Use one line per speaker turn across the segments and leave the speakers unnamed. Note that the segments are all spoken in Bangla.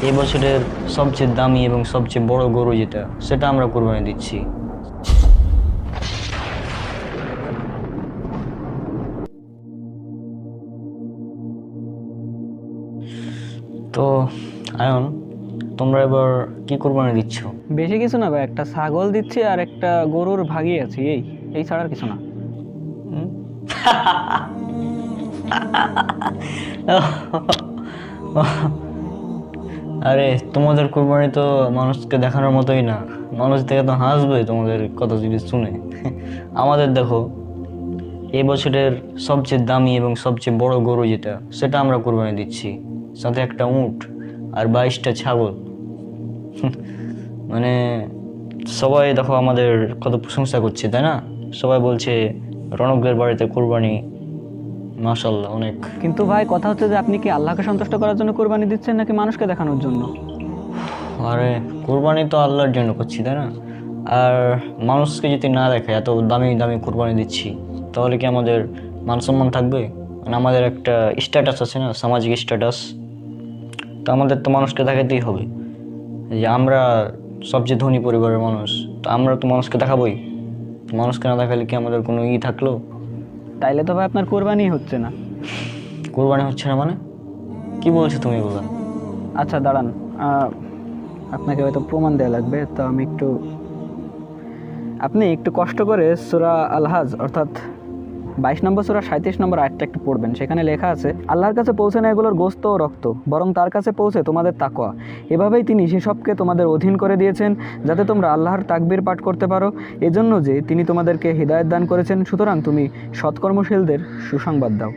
এই বছরের সবচেয়ে দামি এবং সবচেয়ে বড় গরু যেটা, সেটা আমরা কোরবানি দিচ্ছি। তো আয়ন, তোমরা এবার কি কোরবানি দিচ্ছ?
বেশি কিছু না ভাই, একটা ছাগল দিচ্ছি আর একটা গরুর ভাগই আছে, এই এই ছাড়া আর কিছু না।
আরে তোমাদের কোরবানি তো মানুষকে দেখানোর মতোই না, মানুষ দেখে তো হাসবে তোমাদের কথা যদি শুনে। আমাদের দেখো, এই বছরের সবচেয়ে দামি এবং সবচেয়ে বড় গরু যেটা, সেটা আমরা কোরবানি দিচ্ছি, সাথে একটা উট আর 22টা ছাগল। মানে সবাই দেখো আমাদের কত প্রশংসা করছে, তাই না? সবাই বলছে রণকের বাড়িতে কোরবানি, মাশাল্লাহ অনেক।
কিন্তু ভাই কথা হচ্ছে যে আপনি কি আল্লাহকে সন্তুষ্ট করার জন্য কোরবানি দিচ্ছেন নাকি মানুষকে দেখানোর জন্য?
আরে কোরবানি তো আল্লাহর জন্য করছি, তাই না? আর মানুষকে যদি না দেখে এত দামি দামি কোরবানি দিচ্ছি, তাহলে কি আমাদের মান সম্মান থাকবে? মানে আমাদের একটা স্ট্যাটাস আছে না, সামাজিক স্ট্যাটাস। তো আমাদের তো মানুষকে দেখাতেই হবে যে আমরা সবচেয়ে ধনী পরিবারের মানুষ। তো আমরা তো মানুষকে দেখাবোই। তো মানুষকে না দেখালে কি আমাদের কোনো থাকলো?
তাইলে তো ভাই আপনার কোরবানি হচ্ছে না।
কোরবানি হচ্ছে না মানে কি বলছো তুমি এগুলো?
আচ্ছা দাঁড়ান, আপনাকে হয়তো প্রমাণ দেওয়া লাগবে, তো আপনি একটু কষ্ট করে সূরা আল হাজ অর্থাৎ 22 নম্বর সূরা 37 নম্বর আয়াতটা একটু পড়বেন। সেখানে লেখা আছে, আল্লাহর কাছে পৌঁছে না এগুলোর গোস্ত ও রক্ত, বরং তার কাছে পৌঁছে তোমাদের তাকওয়া। এভাবেই তিনি সেসবকে তোমাদের অধীন করে দিয়েছেন যাতে তোমরা আল্লাহর তাকবীর পাঠ করতে পারো, এজন্য যে তিনি তোমাদেরকে হিদায়াত দান করেছেন। সুতরাং তুমি সৎকর্মশীলদের সুসংবাদ দাও।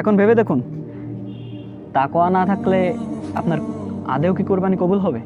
এখন ভেবে দেখুন, তাকওয়া না থাকলে আপনার আদেও কি কোরবানি কবুল হবে?